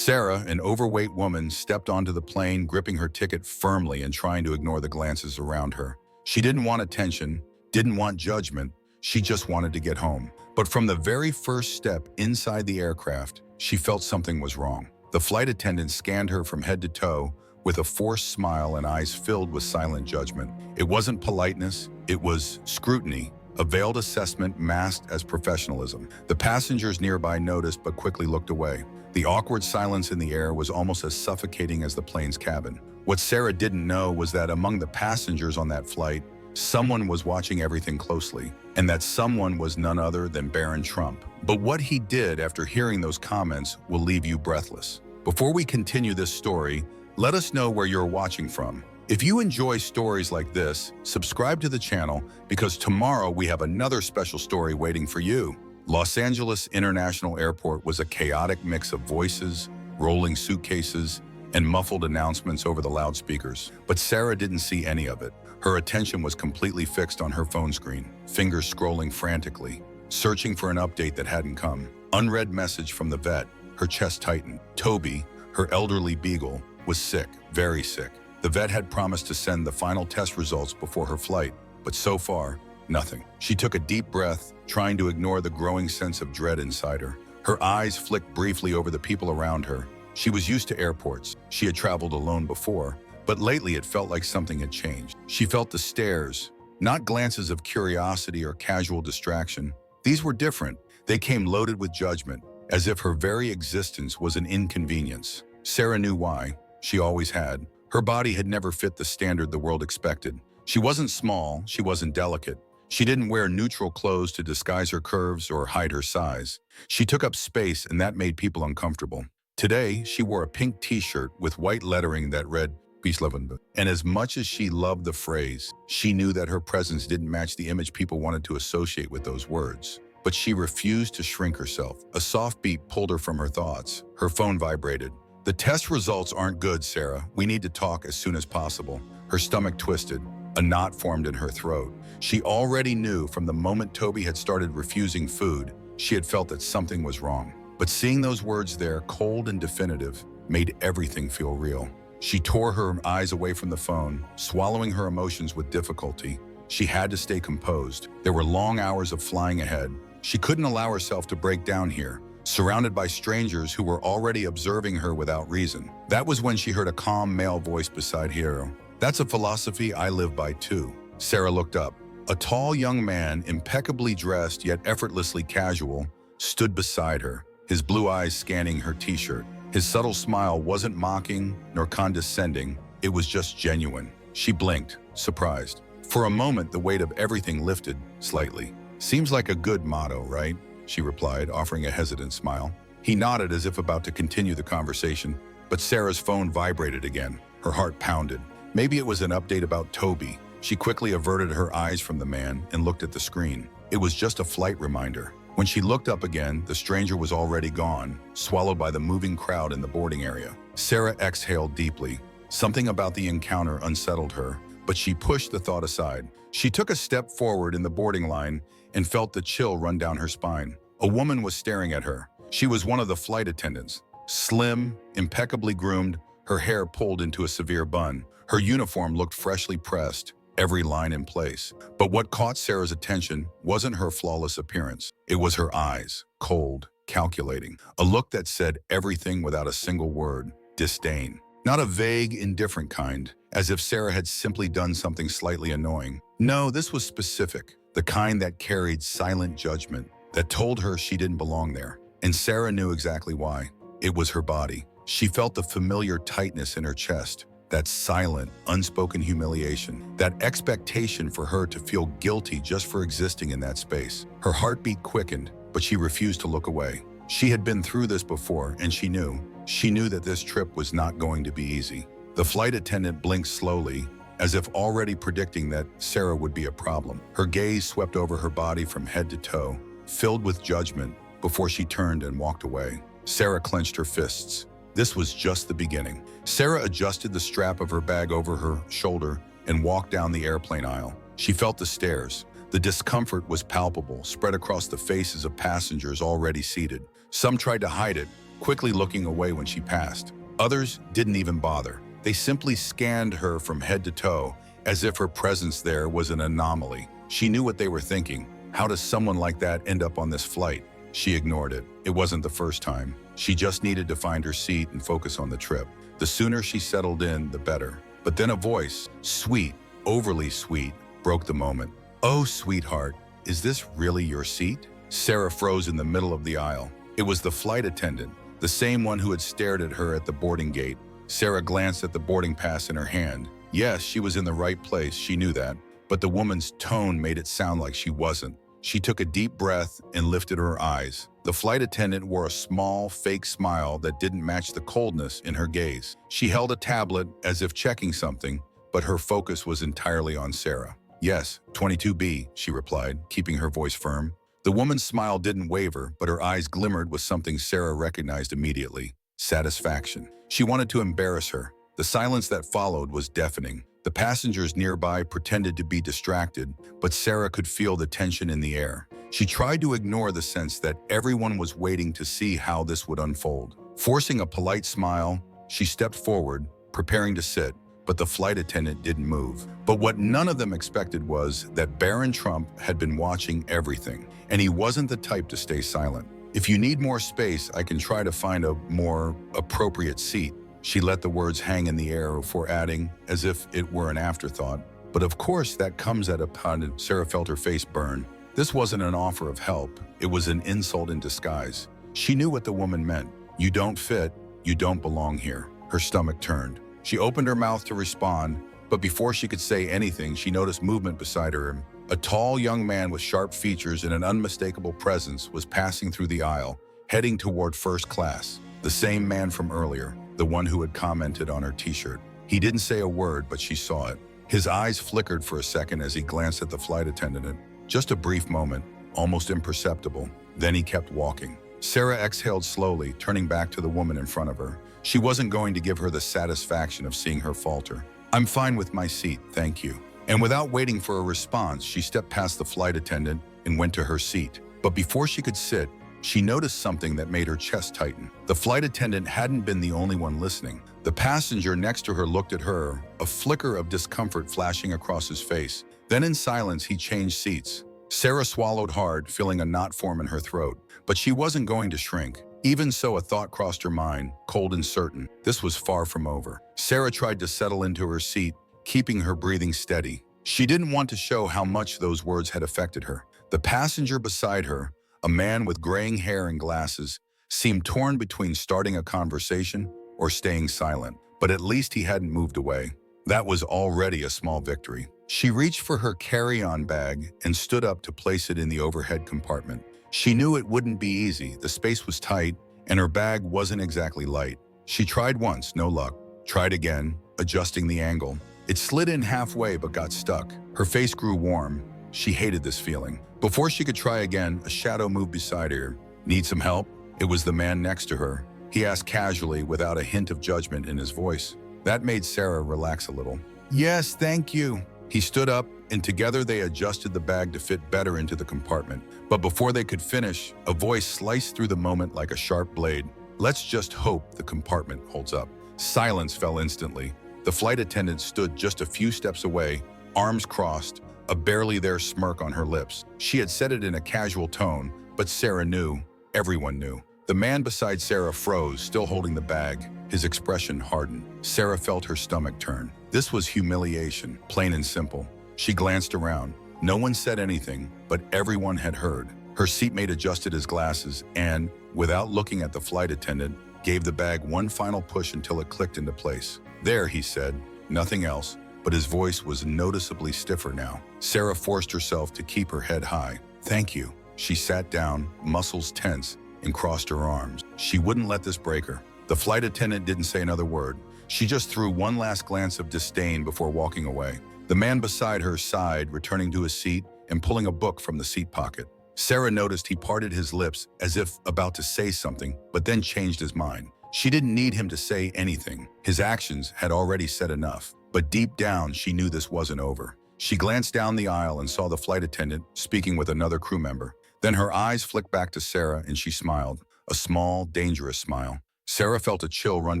Sarah, an overweight woman, stepped onto the plane, gripping her ticket firmly and trying to ignore the glances around her. She didn't want attention, didn't want judgment, she just wanted to get home. But from the very first step inside the aircraft, she felt something was wrong. The flight attendant scanned her from head to toe with a forced smile and eyes filled with silent judgment. It wasn't politeness, it was scrutiny, a veiled assessment masked as professionalism. The passengers nearby noticed but quickly looked away. The awkward silence in the air was almost as suffocating as the plane's cabin. What Sarah didn't know was that among the passengers on that flight, someone was watching everything closely, and that someone was none other than Barron Trump. But what he did after hearing those comments will leave you breathless. Before we continue this story, let us know where you're watching from. If you enjoy stories like this, subscribe to the channel because tomorrow we have another special story waiting for you. Los Angeles International Airport was a chaotic mix of voices, rolling suitcases, and muffled announcements over the loudspeakers. But Sarah didn't see any of it. Her attention was completely fixed on her phone screen, fingers scrolling frantically, searching for an update that hadn't come. Unread message from the vet, her chest tightened. Toby, her elderly beagle, was sick, very sick. The vet had promised to send the final test results before her flight, but so far, nothing. She took a deep breath, trying to ignore the growing sense of dread inside her. Her eyes flicked briefly over the people around her. She was used to airports. She had traveled alone before, but lately it felt like something had changed. She felt the stares, not glances of curiosity or casual distraction. These were different. They came loaded with judgment, as if her very existence was an inconvenience. Sarah knew why. She always had. Her body had never fit the standard the world expected. She wasn't small, she wasn't delicate. She didn't wear neutral clothes to disguise her curves or hide her size. She took up space, and that made people uncomfortable. Today, she wore a pink t-shirt with white lettering that read, "Peace, love, and..." And as much as she loved the phrase, she knew that her presence didn't match the image people wanted to associate with those words. But she refused to shrink herself. A soft beat pulled her from her thoughts. Her phone vibrated. "The test results aren't good, Sarah. We need to talk as soon as possible." Her stomach twisted. A knot formed in her throat. She already knew from the moment Toby had started refusing food, she had felt that something was wrong. But seeing those words there, cold and definitive, made everything feel real. She tore her eyes away from the phone, swallowing her emotions with difficulty. She had to stay composed. There were long hours of flying ahead. She couldn't allow herself to break down here, surrounded by strangers who were already observing her without reason. That was when she heard a calm male voice beside her. "That's a philosophy I live by too." Sarah looked up. A tall young man, impeccably dressed yet effortlessly casual, stood beside her, his blue eyes scanning her t-shirt. His subtle smile wasn't mocking nor condescending, it was just genuine. She blinked, surprised. For a moment, the weight of everything lifted slightly. "Seems like a good motto, right?" she replied, offering a hesitant smile. He nodded as if about to continue the conversation, but Sarah's phone vibrated again. Her heart pounded. Maybe it was an update about Toby. She quickly averted her eyes from the man and looked at the screen. It was just a flight reminder. When she looked up again, the stranger was already gone, swallowed by the moving crowd in the boarding area. Sarah exhaled deeply. Something about the encounter unsettled her, but she pushed the thought aside. She took a step forward in the boarding line and felt the chill run down her spine. A woman was staring at her. She was one of the flight attendants. Slim, impeccably groomed, her hair pulled into a severe bun. Her uniform looked freshly pressed, every line in place. But what caught Sarah's attention wasn't her flawless appearance. It was her eyes, cold, calculating. A look that said everything without a single word: disdain. Not a vague, indifferent kind, as if Sarah had simply done something slightly annoying. No, this was specific, the kind that carried silent judgment, that told her she didn't belong there. And Sarah knew exactly why. It was her body. She felt the familiar tightness in her chest, that silent, unspoken humiliation, that expectation for her to feel guilty just for existing in that space. Her heartbeat quickened, but she refused to look away. She had been through this before, and she knew that this trip was not going to be easy. The flight attendant blinked slowly, as if already predicting that Sarah would be a problem. Her gaze swept over her body from head to toe, filled with judgment, before she turned and walked away. Sarah clenched her fists. This was just the beginning. Sarah adjusted the strap of her bag over her shoulder and walked down the airplane aisle. She felt the stares. The discomfort was palpable, spread across the faces of passengers already seated. Some tried to hide it, quickly looking away when she passed. Others didn't even bother. They simply scanned her from head to toe, as if her presence there was an anomaly. She knew what they were thinking. How does someone like that end up on this flight? She ignored it. It wasn't the first time. She just needed to find her seat and focus on the trip. The sooner she settled in, the better. But then a voice, sweet, overly sweet, broke the moment. "Oh, sweetheart, is this really your seat?" Sarah froze in the middle of the aisle. It was the flight attendant, the same one who had stared at her at the boarding gate. Sarah glanced at the boarding pass in her hand. Yes, she was in the right place, she knew that. But the woman's tone made it sound like she wasn't. She took a deep breath and lifted her eyes. The flight attendant wore a small, fake smile that didn't match the coldness in her gaze. She held a tablet as if checking something, but her focus was entirely on Sarah. "Yes, 22B, she replied, keeping her voice firm. The woman's smile didn't waver, but her eyes glimmered with something Sarah recognized immediately: satisfaction. She wanted to embarrass her. The silence that followed was deafening. The passengers nearby pretended to be distracted, but Sarah could feel the tension in the air. She tried to ignore the sense that everyone was waiting to see how this would unfold. Forcing a polite smile, she stepped forward, preparing to sit, but the flight attendant didn't move. But what none of them expected was that Barron Trump had been watching everything, and he wasn't the type to stay silent. "If you need more space, I can try to find a more appropriate seat." She let the words hang in the air before adding, as if it were an afterthought, "But of course that comes at a pun." Sarah felt her face burn. This wasn't an offer of help. It was an insult in disguise. She knew what the woman meant. "You don't fit. You don't belong here." Her stomach turned. She opened her mouth to respond, but before she could say anything, she noticed movement beside her. A tall young man with sharp features and an unmistakable presence was passing through the aisle, heading toward first class. The same man from earlier, the one who had commented on her t-shirt. He didn't say a word, but she saw it. His eyes flickered for a second as he glanced at the flight attendant. Just a brief moment, almost imperceptible. Then he kept walking. Sarah exhaled slowly, turning back to the woman in front of her. She wasn't going to give her the satisfaction of seeing her falter. "I'm fine with my seat, thank you." And without waiting for a response, she stepped past the flight attendant and went to her seat. But before she could sit, she noticed something that made her chest tighten. The flight attendant hadn't been the only one listening. The passenger next to her looked at her, a flicker of discomfort flashing across his face. Then in silence, he changed seats. Sarah swallowed hard, feeling a knot form in her throat. But she wasn't going to shrink. Even so, a thought crossed her mind, cold and certain. This was far from over. Sarah tried to settle into her seat, keeping her breathing steady. She didn't want to show how much those words had affected her. The passenger beside her, a man with graying hair and glasses, seemed torn between starting a conversation or staying silent. But at least he hadn't moved away. That was already a small victory. She reached for her carry-on bag and stood up to place it in the overhead compartment. She knew it wouldn't be easy. The space was tight, and her bag wasn't exactly light. She tried once, no luck. Tried again, adjusting the angle. It slid in halfway but got stuck. Her face grew warm. She hated this feeling. Before she could try again, a shadow moved beside her. "Need some help?" It was the man next to her. He asked casually, without a hint of judgment in his voice. That made Sarah relax a little. "Yes, thank you." He stood up, and together they adjusted the bag to fit better into the compartment. But before they could finish, a voice sliced through the moment like a sharp blade. "Let's just hope the compartment holds up." Silence fell instantly. The flight attendant stood just a few steps away, arms crossed, a barely there smirk on her lips. She had said it in a casual tone, but Sarah knew. Everyone knew. The man beside Sarah froze, still holding the bag. His expression hardened. Sarah felt her stomach turn. This was humiliation, plain and simple. She glanced around. No one said anything, but everyone had heard. Her seatmate adjusted his glasses and, without looking at the flight attendant, gave the bag one final push until it clicked into place. "There," he said. Nothing else, but his voice was noticeably stiffer now. Sarah forced herself to keep her head high. "Thank you." She sat down, muscles tense, and crossed her arms. She wouldn't let this break her. The flight attendant didn't say another word. She just threw one last glance of disdain before walking away. The man beside her sighed, returning to his seat and pulling a book from the seat pocket. Sarah noticed he parted his lips as if about to say something, but then changed his mind. She didn't need him to say anything. His actions had already said enough. But deep down, she knew this wasn't over. She glanced down the aisle and saw the flight attendant speaking with another crew member. Then her eyes flicked back to Sarah and she smiled, a small, dangerous smile. Sarah felt a chill run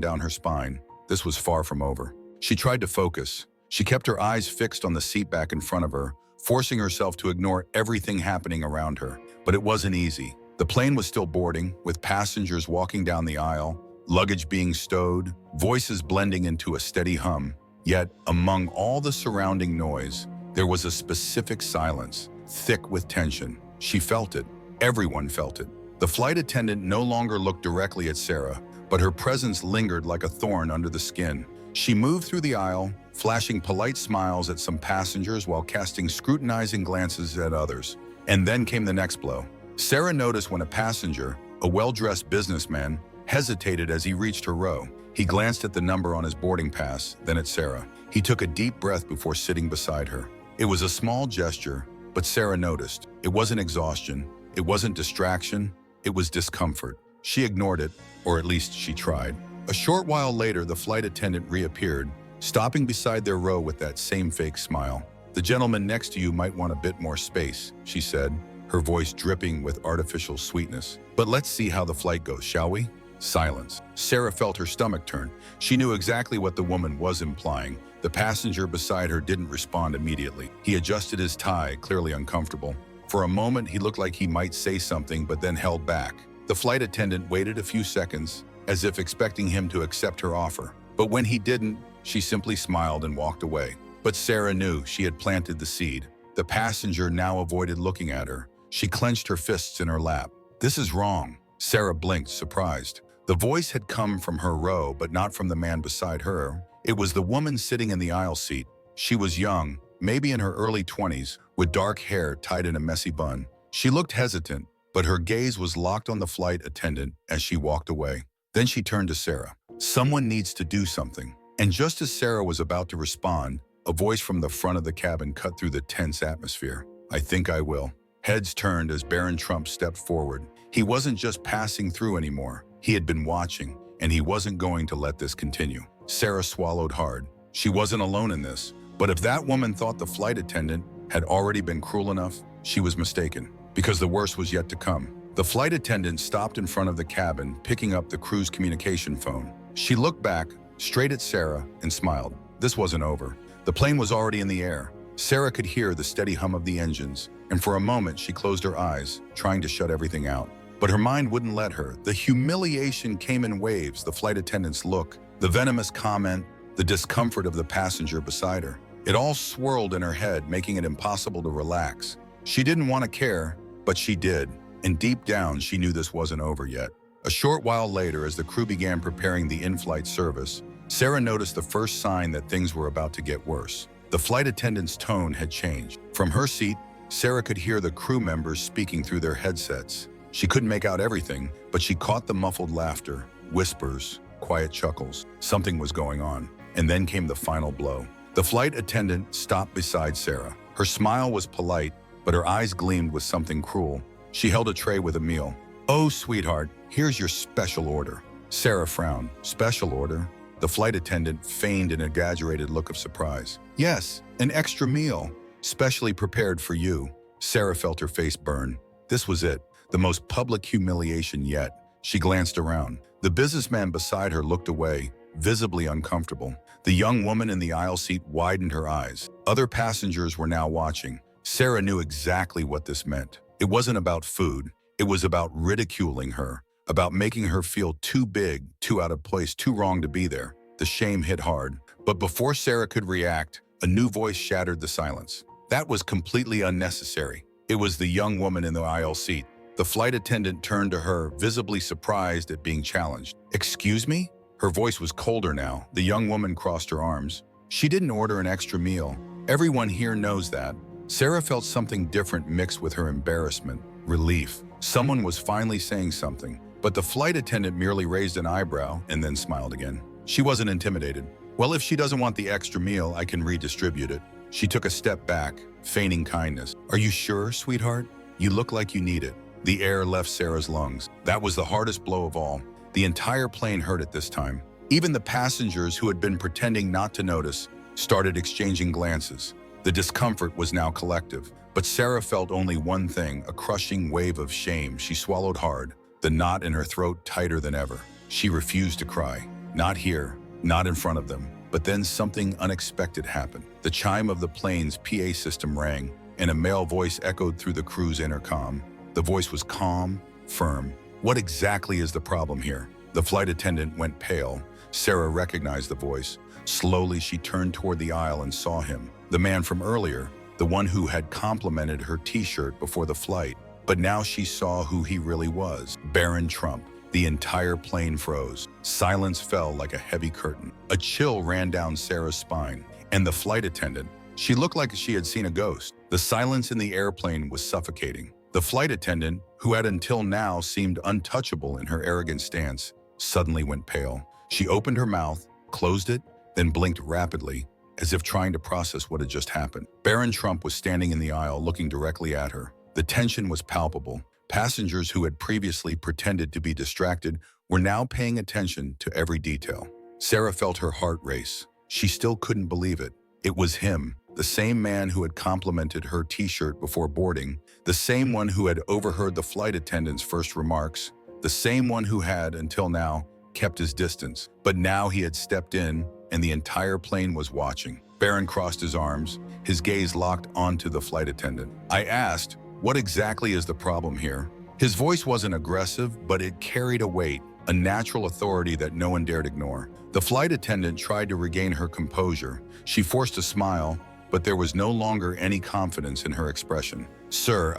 down her spine. This was far from over. She tried to focus. She kept her eyes fixed on the seat back in front of her, forcing herself to ignore everything happening around her. But it wasn't easy. The plane was still boarding, with passengers walking down the aisle, luggage being stowed, voices blending into a steady hum. Yet, among all the surrounding noise, there was a specific silence, thick with tension. She felt it. Everyone felt it. The flight attendant no longer looked directly at Sarah, but her presence lingered like a thorn under the skin. She moved through the aisle, flashing polite smiles at some passengers while casting scrutinizing glances at others. And then came the next blow. Sarah noticed when a passenger, a well-dressed businessman, hesitated as he reached her row. He glanced at the number on his boarding pass, then at Sarah. He took a deep breath before sitting beside her. It was a small gesture, but Sarah noticed. It wasn't exhaustion. It wasn't distraction. It was discomfort. She ignored it, or at least she tried. A short while later, the flight attendant reappeared, stopping beside their row with that same fake smile. "The gentleman next to you might want a bit more space," she said, her voice dripping with artificial sweetness. "But let's see how the flight goes, shall we?" Silence. Sarah felt her stomach turn. She knew exactly what the woman was implying. The passenger beside her didn't respond immediately. He adjusted his tie, clearly uncomfortable. For a moment, he looked like he might say something, but then held back. The flight attendant waited a few seconds, as if expecting him to accept her offer. But when he didn't, she simply smiled and walked away. But Sarah knew she had planted the seed. The passenger now avoided looking at her. She clenched her fists in her lap. "This is wrong." Sarah blinked, surprised. The voice had come from her row, but not from the man beside her. It was the woman sitting in the aisle seat. She was young, maybe in her early 20s, with dark hair tied in a messy bun. She looked hesitant, but her gaze was locked on the flight attendant as she walked away. Then she turned to Sarah. "Someone needs to do something." And just as Sarah was about to respond, a voice from the front of the cabin cut through the tense atmosphere. "I think I will." Heads turned as Barron Trump stepped forward. He wasn't just passing through anymore. He had been watching, and he wasn't going to let this continue. Sarah swallowed hard. She wasn't alone in this. But if that woman thought the flight attendant had already been cruel enough, she was mistaken, because the worst was yet to come. The flight attendant stopped in front of the cabin, picking up the crew's communication phone. She looked back, straight at Sarah, and smiled. This wasn't over. The plane was already in the air. Sarah could hear the steady hum of the engines, and for a moment she closed her eyes, trying to shut everything out. But her mind wouldn't let her. The humiliation came in waves, the flight attendant's look, the venomous comment, the discomfort of the passenger beside her. It all swirled in her head, making it impossible to relax. She didn't want to care, but she did. And deep down, she knew this wasn't over yet. A short while later, as the crew began preparing the in-flight service, Sarah noticed the first sign that things were about to get worse. The flight attendant's tone had changed. From her seat, Sarah could hear the crew members speaking through their headsets. She couldn't make out everything, but she caught the muffled laughter, whispers, quiet chuckles. Something was going on. And then came the final blow. The flight attendant stopped beside Sarah. Her smile was polite, but her eyes gleamed with something cruel. She held a tray with a meal. "Oh, sweetheart, here's your special order." Sarah frowned. "Special order?" The flight attendant feigned an exaggerated look of surprise. "Yes, an extra meal, specially prepared for you." Sarah felt her face burn. This was it, the most public humiliation yet. She glanced around. The businessman beside her looked away, visibly uncomfortable. The young woman in the aisle seat widened her eyes. Other passengers were now watching. Sarah knew exactly what this meant. It wasn't about food. It was about ridiculing her, about making her feel too big, too out of place, too wrong to be there. The shame hit hard. But before Sarah could react, a new voice shattered the silence. That was completely unnecessary. It was the young woman in the aisle seat. The flight attendant turned to her, visibly surprised at being challenged. "Excuse me?" Her voice was colder now. The young woman crossed her arms. "She didn't order an extra meal. Everyone here knows that." Sarah felt something different mixed with her embarrassment, relief. Someone was finally saying something, but the flight attendant merely raised an eyebrow and then smiled again. She wasn't intimidated. "Well, if she doesn't want the extra meal, I can redistribute it." She took a step back, feigning kindness. "Are you sure, sweetheart? You look like you need it." The air left Sarah's lungs. That was the hardest blow of all. The entire plane heard it this time. Even the passengers who had been pretending not to notice started exchanging glances. The discomfort was now collective. But Sarah felt only one thing, a crushing wave of shame. She swallowed hard. the knot in her throat tighter than ever. She refused to cry. Not here, not in front of them. But then something unexpected happened. The chime of the plane's PA system rang, and a male voice echoed through the crew's intercom. The voice was calm, firm. "What exactly is the problem here?" The flight attendant went pale. Sarah recognized the voice. Slowly, she turned toward the aisle and saw him. The man from earlier, the one who had complimented her t-shirt before the flight. But now she saw who he really was. Barron Trump. The entire plane froze. Silence fell like a heavy curtain. A chill ran down Sarah's spine. And the flight attendant, she looked like she had seen a ghost. The silence in the airplane was suffocating. The flight attendant, who had until now seemed untouchable in her arrogant stance, suddenly went pale. She opened her mouth, closed it, then blinked rapidly, as if trying to process what had just happened. Barron Trump was standing in the aisle looking directly at her. The tension was palpable. Passengers who had previously pretended to be distracted were now paying attention to every detail. Sarah felt her heart race. She still couldn't believe it. It was him, the same man who had complimented her t-shirt before boarding, the same one who had overheard the flight attendant's first remarks, the same one who had, until now, kept his distance. But now he had stepped in, and the entire plane was watching. Barron crossed his arms, his gaze locked onto the flight attendant. "I asked, what exactly is the problem here?" His voice wasn't aggressive, but it carried a weight, a natural authority that no one dared ignore. The flight attendant tried to regain her composure. She forced a smile, but there was no longer any confidence in her expression. "Sir,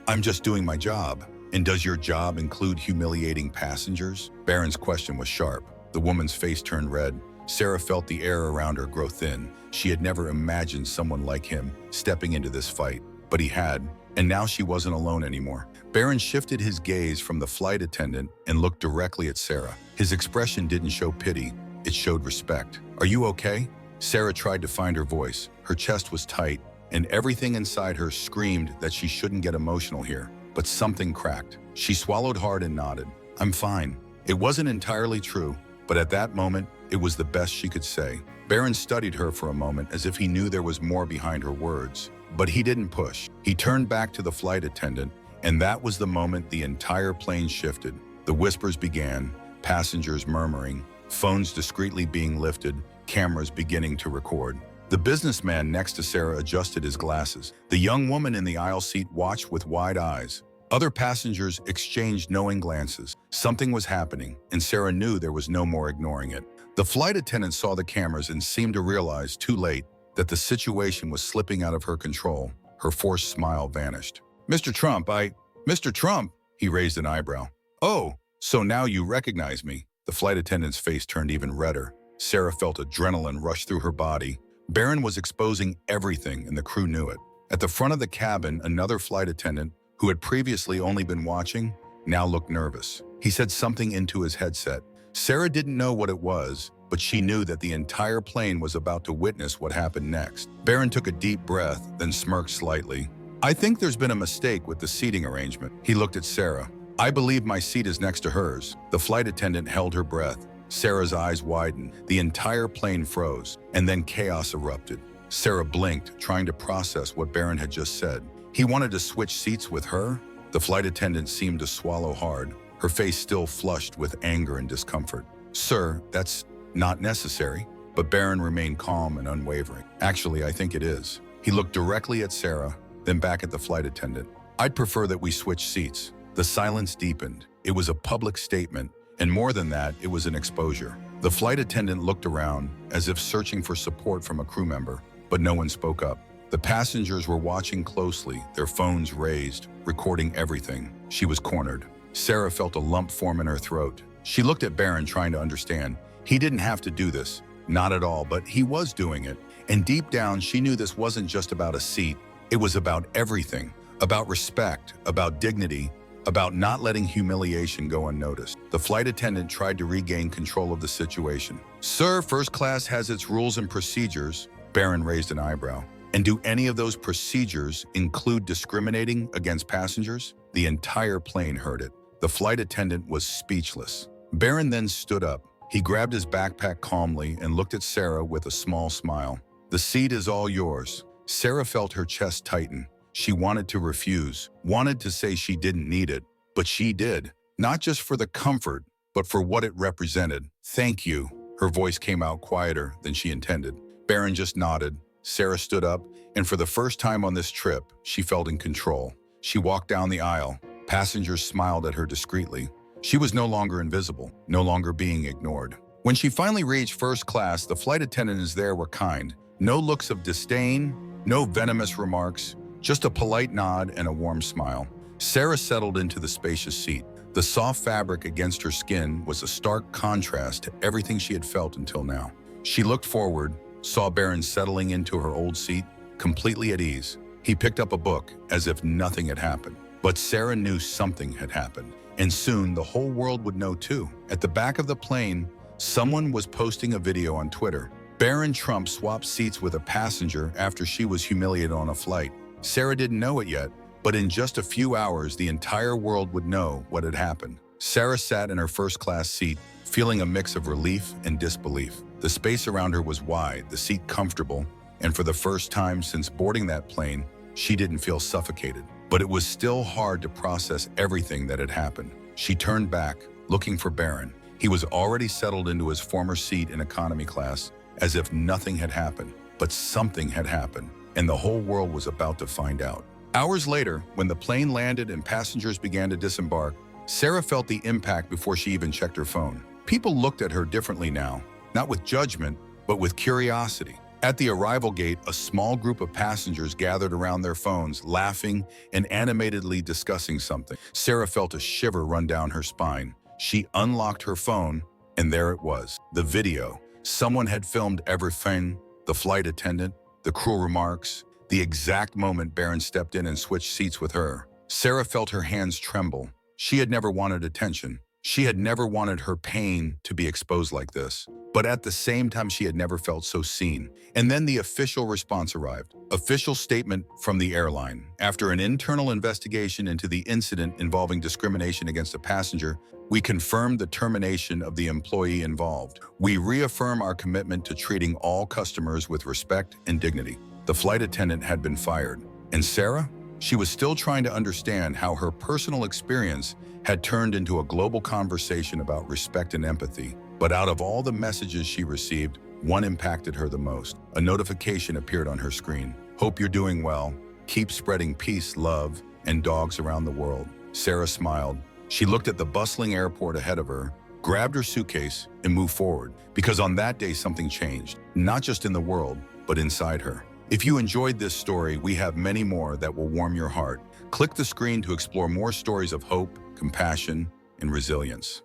I'm just doing my job." "And does your job include humiliating passengers?" Barron's question was sharp. The woman's face turned red. Sarah felt the air around her grow thin. She had never imagined someone like him stepping into this fight, but he had. And now she wasn't alone anymore. Barron shifted his gaze from the flight attendant and looked directly at Sarah. His expression didn't show pity, it showed respect. "Are you okay?" Sarah tried to find her voice. Her chest was tight, and everything inside her screamed that she shouldn't get emotional here. But something cracked. She swallowed hard and nodded. "I'm fine." It wasn't entirely true, but at that moment, it was the best she could say. Barron studied her for a moment as if he knew there was more behind her words. But he didn't push. He turned back to the flight attendant, and that was the moment the entire plane shifted. The whispers began, passengers murmuring, phones discreetly being lifted, cameras beginning to record. The businessman next to Sarah adjusted his glasses. The young woman in the aisle seat watched with wide eyes. Other passengers exchanged knowing glances. Something was happening, and Sarah knew there was no more ignoring it. The flight attendant saw the cameras and seemed to realize, too late, that the situation was slipping out of her control. Her forced smile vanished. Mr. Trump, he raised an eyebrow. "Oh, so now you recognize me." The flight attendant's face turned even redder. Sarah felt adrenaline rush through her body. Barron was exposing everything, and the crew knew it. At the front of the cabin, another flight attendant, who had previously only been watching, now looked nervous. He said something into his headset. Sarah didn't know what it was, but she knew that the entire plane was about to witness what happened next. Barron took a deep breath, then smirked slightly. "I think there's been a mistake with the seating arrangement." He looked at Sarah. "I believe my seat is next to hers." The flight attendant held her breath. Sarah's eyes widened. The entire plane froze, and then chaos erupted. Sarah blinked, trying to process what Barron had just said. He wanted to switch seats with her? The flight attendant seemed to swallow hard, her face still flushed with anger and discomfort. "Sir, that's not necessary." But Barron remained calm and unwavering. "Actually, I think it is." He looked directly at Sarah, then back at the flight attendant. "I'd prefer that we switch seats." The silence deepened. It was a public statement, and more than that, it was an exposure. The flight attendant looked around, as if searching for support from a crew member, but no one spoke up. The passengers were watching closely, their phones raised, recording everything. She was cornered. Sarah felt a lump form in her throat. She looked at Barron, trying to understand. He didn't have to do this, not at all, but he was doing it. And deep down, she knew this wasn't just about a seat. It was about everything, about respect, about dignity, about not letting humiliation go unnoticed. The flight attendant tried to regain control of the situation. "Sir, first class has its rules and procedures." Barron raised an eyebrow. "And do any of those procedures include discriminating against passengers?" The entire plane heard it. The flight attendant was speechless. Barron then stood up. He grabbed his backpack calmly and looked at Sarah with a small smile. "The seat is all yours." Sarah felt her chest tighten. She wanted to refuse, wanted to say she didn't need it, but she did. not just for the comfort, but for what it represented. "Thank you." Her voice came out quieter than she intended. Barron just nodded. Sarah stood up, and for the first time on this trip, she felt in control. She walked down the aisle. Passengers smiled at her discreetly. She was no longer invisible, no longer being ignored. When she finally reached first class, the flight attendants there were kind. No looks of disdain, no venomous remarks, just a polite nod and a warm smile. Sarah settled into the spacious seat. The soft fabric against her skin was a stark contrast to everything she had felt until now. She looked forward, saw Barron settling into her old seat, completely at ease. He picked up a book as if nothing had happened. But Sarah knew something had happened, and soon the whole world would know too. At the back of the plane, someone was posting a video on Twitter. Barron Trump swapped seats with a passenger after she was humiliated on a flight. Sarah didn't know it yet, but in just a few hours, the entire world would know what had happened. Sarah sat in her first-class seat, feeling a mix of relief and disbelief. The space around her was wide, the seat comfortable, and for the first time since boarding that plane, she didn't feel suffocated. But it was still hard to process everything that had happened. She turned back, looking for Barron. He was already settled into his former seat in economy class, as if nothing had happened. But something had happened, and the whole world was about to find out. Hours later, when the plane landed and passengers began to disembark, Sarah felt the impact before she even checked her phone. People looked at her differently now, not with judgment, but with curiosity. At the arrival gate, a small group of passengers gathered around their phones, laughing and animatedly discussing something. Sarah felt a shiver run down her spine. She unlocked her phone, and there it was, the video. Someone had filmed everything: the flight attendant, the cruel remarks, the exact moment Barron stepped in and switched seats with her. Sarah felt her hands tremble. She had never wanted attention. She had never wanted her pain to be exposed like this. But at the same time, she had never felt so seen. And then the official response arrived. Official statement from the airline. After an internal investigation into the incident involving discrimination against a passenger, we confirmed the termination of the employee involved. We reaffirm our commitment to treating all customers with respect and dignity. The flight attendant had been fired. And Sarah? She was still trying to understand how her personal experience had turned into a global conversation about respect and empathy. But out of all the messages she received, one impacted her the most. A notification appeared on her screen. "Hope you're doing well. Keep spreading peace, love, and dogs around the world." Sarah smiled. She looked at the bustling airport ahead of her, grabbed her suitcase, and moved forward. Because on that day, something changed. Not just in the world, but inside her. If you enjoyed this story, we have many more that will warm your heart. Click the screen to explore more stories of hope, compassion, and resilience.